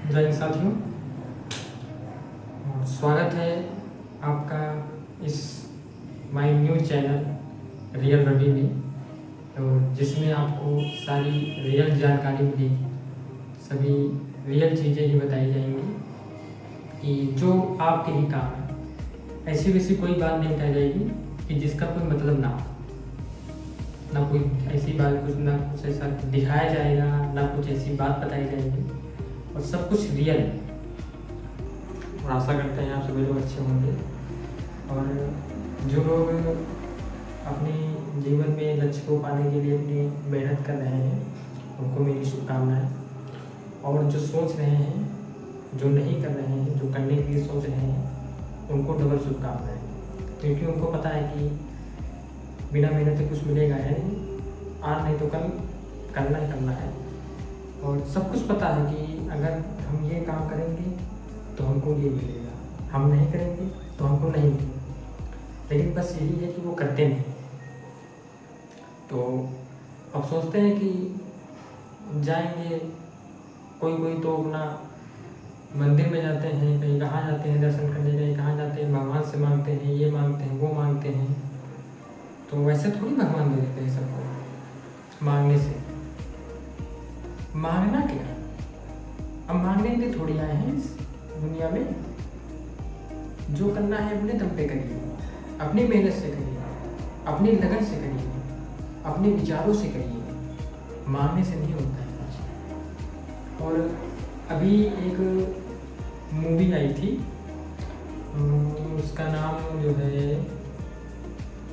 जय हिंद साथियों, स्वागत है आपका इस my news channel real Ravi में, और जिसमें आपको सारी रियल जानकारी मिलेगी। सभी रियल चीज़ें ही बताई जाएंगी कि जो आपके ही काम है। ऐसी वैसी कोई बात नहीं बताई जाएगी कि जिसका कोई मतलब ना हो, ना कोई ऐसी बात, कुछ ना कुछ ऐसा दिखाया जाएगा, ना कुछ ऐसी बात बताई जाएगी, और सब कुछ रियल है। और आशा करते हैं आप सभी लोग अच्छे होंगे, और जो लोग अपने जीवन में लक्ष्य को पाने के लिए अपनी मेहनत कर रहे हैं उनको मेरी शुभकामनाएं, और जो सोच रहे हैं, जो नहीं कर रहे हैं, जो करने के लिए सोच रहे हैं, उनको डबल शुभकामनाएं, क्योंकि उनको पता है कि बिना मेहनत से कुछ मिलेगा है नहीं। आज नहीं तो कल करना ही करना है, और सब कुछ पता है कि अगर हम ये काम करेंगे तो हमको ये मिलेगा, हम नहीं करेंगे तो हमको नहीं मिलेगा। लेकिन बस यही है कि वो करते नहीं। तो अब सोचते हैं कि जाएंगे, कोई कोई तो अपना मंदिर में जाते हैं, कहीं कहाँ जाते हैं दर्शन करने, कहीं कहाँ जाते हैं भगवान से मांगते हैं, ये मांगते हैं, वो मांगते हैं। तो वैसे थोड़ी भगवान दे देते हैं सबको मांगने से। मांगना क्या, अब मांगने के लिए थोड़ी आए हैं इस दुनिया में। जो करना है अपने दम पे करिए, अपनी मेहनत से करिए, अपनी लगन से करिए, अपने विचारों से करिए। मांगने से नहीं होता है कुछ। और अभी एक मूवी आई थी, उसका नाम जो है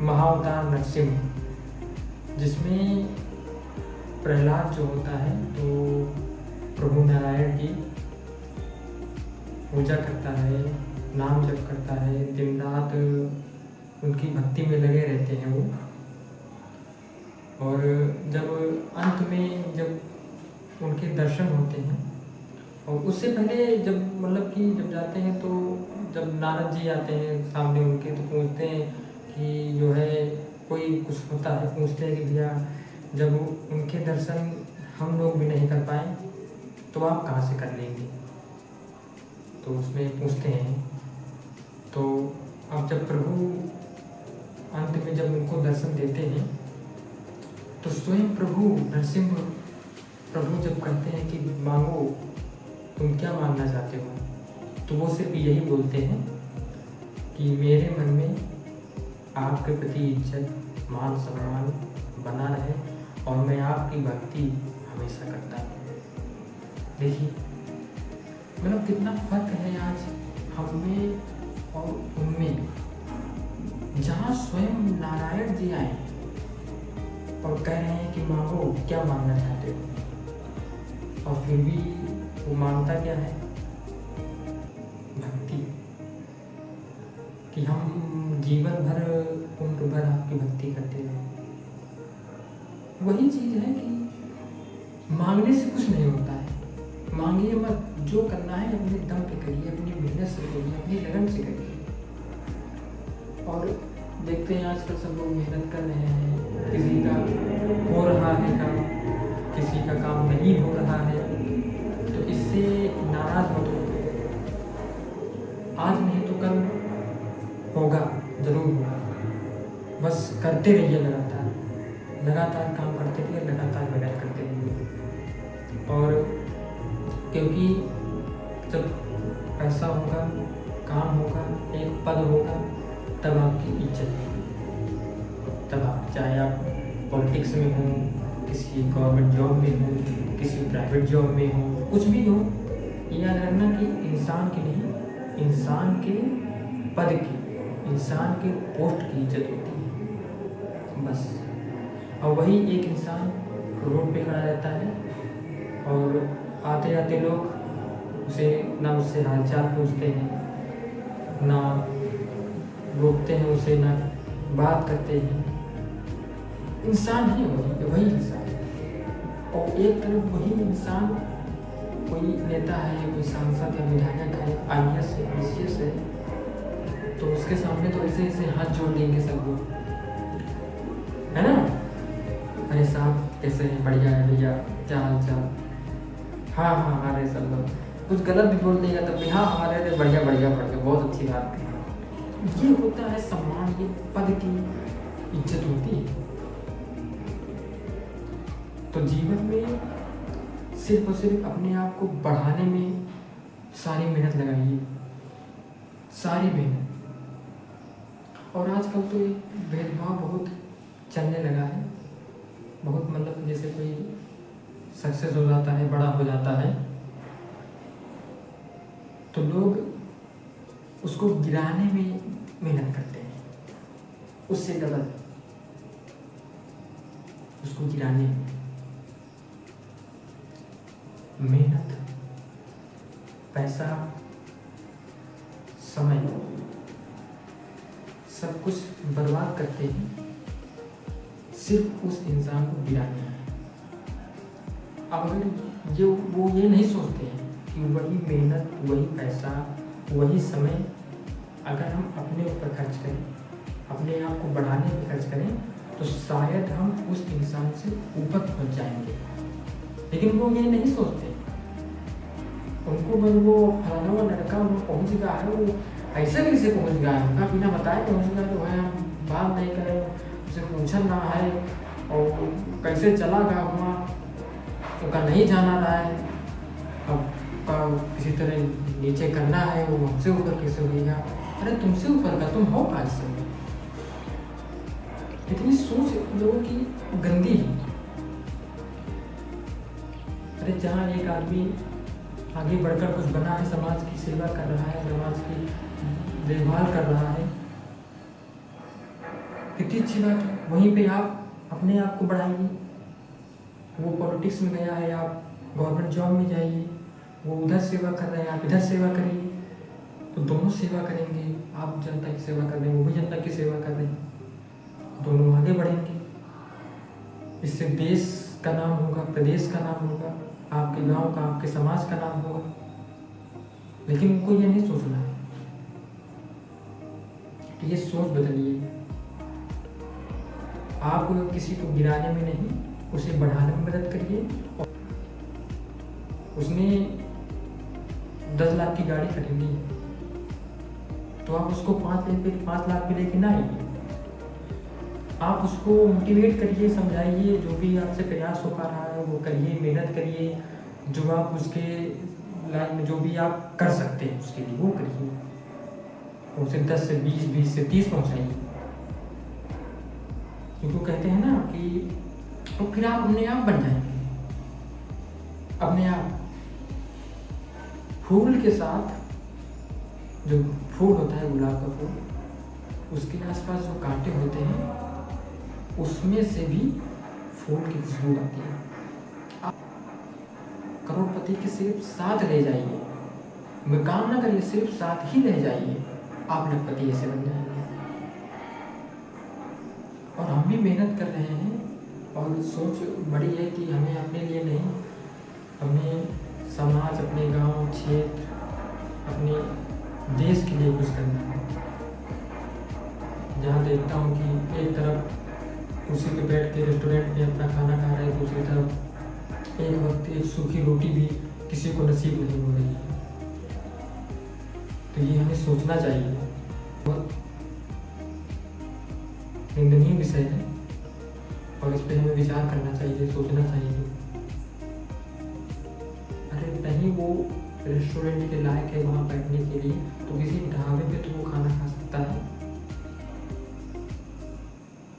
महाअवतार नरसिंह, जिसमें प्रहलाद जो होता है तो प्रभु नारायण की पूजा करता है, नाम जप करता है, दिन रात उनकी भक्ति में लगे रहते हैं वो। और जब अंत में जब उनके दर्शन होते हैं, और उससे पहले जब मतलब कि जब जाते हैं तो जब नारद जी आते हैं सामने उनके, तो पूछते हैं कि जो है कोई कुछ होता है, पूछते हैं कि भैया जब उनके दर्शन हम लोग भी नहीं कर पाए तो आप कहाँ से कर लेंगे। तो उसमें पूछते हैं, तो अब जब प्रभु अंत में जब उनको दर्शन देते हैं तो स्वयं प्रभु नरसिंह प्रभु जब कहते हैं कि मांगो, तुम क्या मांगना चाहते हो, तो वो सिर्फ यही बोलते हैं कि मेरे मन में आपके प्रति इज्जत मान सम्मान बना रहे, और मैं आपकी भक्ति हमेशा करता हूँ। देखिए मतलब कितना फर्क है आज हम में और उनमें। जहाँ स्वयं नारायण जी आए और कह रहे हैं कि मांगो, क्या मांगना चाहते हो, और फिर भी वो मांगता क्या है, भक्ति, कि हम जीवन भर उम्र भर आपकी भक्ति करते रहे। वही चीज है कि मांगने से कुछ नहीं होता है। मांगिए मत, जो करना है अपने दम पे करिए, अपनी मेहनत से करिए, अपनी लगन से करिए। और देखते हैं आजकल सब लोग मेहनत कर रहे हैं, किसी का हो रहा है काम, किसी का काम नहीं हो रहा है, तो इससे नाराज मत हो। आज नहीं तो कल होगा, जरूर होगा। बस करते रहिए, लगातार काम करते रहिए, लगातार मेहनत करते रहिए। और क्योंकि जब पैसा होगा, काम होगा, एक पद होगा, तब आपकी इज्जत होगी। तब आप, चाहे आप पॉलिटिक्स में हो, किसी गवर्नमेंट जॉब में हो, किसी प्राइवेट जॉब में हो, कुछ भी हो, याद रखना कि इंसान की नहीं, इंसान के पद की, इंसान के पोस्ट की इज्जत होती है बस। और वही एक इंसान रोड पे खड़ा रहता है और आते जाते लोग उसे ना उससे हालचाल पूछते हैं, ना रोकते हैं उसे, ना बात करते हैं। इंसान ही वही इंसान है। और एक तरफ वही इंसान, कोई नेता है, कोई सांसद है, विधायक है, IAS है, BCS है, तो उसके सामने तो ऐसे ऐसे हाथ जोड़ देंगे सब लोग, है ना। अरे साहब कैसे हैं, बढ़िया है भैया, क्या हाल चाल, हाँ हाँ अरे सब लोग कुछ गलत भी बोल देगा तब भी हाँ हमारे लिए बढ़िया बढ़िया बढ़िया, बहुत अच्छी बात है। ये होता है सम्मान, ये पद की इज्जत होती है। तो जीवन में सिर्फ और सिर्फ अपने आप को बढ़ाने में सारी मेहनत लगाइए, सारी मेहनत। और आजकल तो ये भेदभाव बहुत चलने लगा है, बहुत मतलब जैसे कोई सक्सेस हो जाता है, बड़ा हो जाता है, तो लोग उसको गिराने में मेहनत करते हैं। उससे गलत, उसको गिराने में मेहनत, पैसा, समय सब कुछ बर्बाद करते हैं सिर्फ उस इंसान को गिराने में। अब अगर जो वो ये नहीं सोचते हैं कि वही मेहनत, वही पैसा, वही समय अगर हम अपने ऊपर खर्च करें, अपने आप को बढ़ाने में खर्च करें, तो शायद हम उस इंसान से ऊपर पहुंच जाएंगे। लेकिन वो ये नहीं सोचते। उनको बस वो फलाना वो लड़का वो पहुंच गया है, वो ऐसे कैसे पहुंच गया है, उनका बिना बताए पहुंच गया, तो है हम बात नहीं करें, उसे पूछा ना है और कैसे चला गया हुआ, उनका नहीं जाना रहा है, अब किसी तरह नीचे करना है, वो हमसे ऊपर कैसे होगा। अरे तुमसे ऊपर का तुम हो आज से। इतनी सोच लोगों की गंदी है। अरे जहाँ एक आदमी आगे बढ़कर कुछ बना है, समाज की सेवा कर रहा है, समाज की देखभाल कर रहा है, कितनी अच्छी बात है। वहीं पे आप अपने आप को बढ़ाइए। वो पॉलिटिक्स में गया है, आप गवर्नमेंट जॉब में जाइए, वो उधर सेवा कर रहे हैं, आप इधर सेवा करिए, तो दोनों सेवा करेंगे। आप जनता की सेवा कर रहे हैं, वो भी जनता की सेवा कर रहे हैं, दोनों आगे बढ़ेंगे। इससे देश का नाम होगा, प्रदेश का नाम होगा, आपके गांव का, आपके समाज का नाम होगा। लेकिन उनको ये नहीं सोचना है। ये सोच बदलिए। आप किसी को गिराने में नहीं, उसे बढ़ाने में मदद करिए। उसने 10 लाख की गाड़ी खरीदी है, तो आप उसको 5 लाख पे लेके ना आइए। आप उसको मोटिवेट करिए, समझाइए, जो भी आपसे प्रयास हो पा रहा है वो करिए, मेहनत करिए, जो आप उसके लाइफ में जो भी आप कर सकते हैं उसके लिए वो करिए। उसे 10 से 20, 20 से 30 पहुँचाइए। क्योंकि वो कहते हैं ना कि तो फिर आप अपने आप बन जाएंगे। अपने आप फूल के साथ, जो फूल होता है गुलाब का फूल, उसके आसपास जो कांटे होते हैं उसमें से भी फूल की खुशबू आती है। आप करोड़पति के सिर्फ साथ रह जाइए, मैं काम ना करिए, सिर्फ साथ ही रह जाइए, आप लखपति ऐसे बन जाएंगे। और हम भी मेहनत कर रहे हैं और सोच बड़ी है कि हमें अपने लिए नहीं, हमें समाज, अपने गांव, क्षेत्र, अपने देश के लिए कुछ करना है। जहाँ देखता हूँ कि एक तरफ कुर्सी पे बैठ के रेस्टोरेंट में अपना खाना खा रहे हैं, दूसरी तरफ एक वक्त एक सूखी रोटी भी किसी को नसीब नहीं हो रही है। तो ये हमें सोचना चाहिए। बहुत निंदनीय विषय है और इस पर हमें विचार करना चाहिए, सोचना चाहिए। अरे नहीं वो रेस्टोरेंट के लायक है वहाँ बैठने के लिए, तो किसी ढाबे पे तो वो खाना खा सकता है।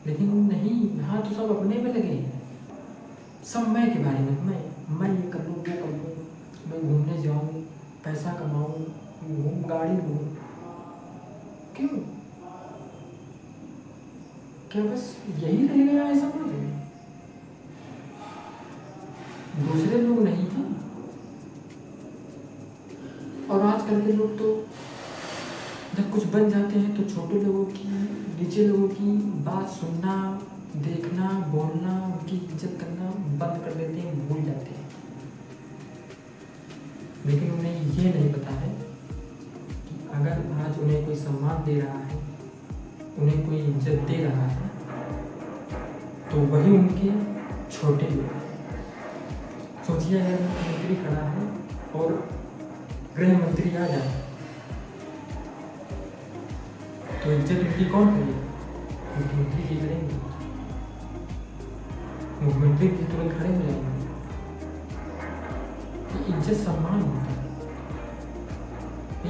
लेकिन नहीं, यहाँ तो सब अपने में लगे हैं, सब मैं के बारे में, मैं ये कर लूँ, वो कर लूँ, मैं घूमने जाऊँ, पैसा कमाऊँ, गाड़ी लूँ। क्यों? क्या बस यही रह गया है समाज में? दूसरे लोग नहीं हैं। और आजकल के लोग तो जब कुछ बन जाते हैं तो छोटे लोगों की, नीचे लोगों की बात सुनना, देखना, बोलना, उनकी इज्जत करना बंद कर देते हैं, भूल जाते हैं। लेकिन उन्हें ये नहीं पता है कि अगर आज उन्हें कोई सम्मान दे रहा है, उन्हें कोई इज्जत दे रहा है, तो वही उनके छोटे लोग। सोचिए अगर मुख्यमंत्री खड़ा है और गृह मंत्री आ जाए तो इज्जत उनकी कौन करेगा? मुख्यमंत्री की करेंगे, मुख्यमंत्री भी तुरंत खड़े हो जाएंगे। इज्जत सम्मान होता है,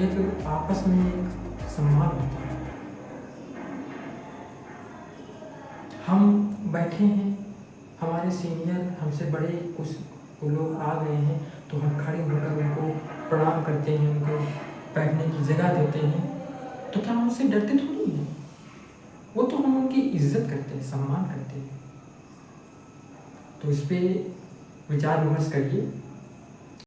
एक आपस में एक सम्मान होता है। हम बैठे हैं, हमारे सीनियर हमसे बड़े कुछ लोग आ गए हैं तो हम खड़े होकर उनको प्रणाम करते हैं, उनको बैठने की जगह देते हैं, तो क्या हम उससे डरते थोड़ी हैं? वो तो हम उनकी इज्जत करते हैं, सम्मान करते हैं। तो इस पे विचार विमर्श करिए।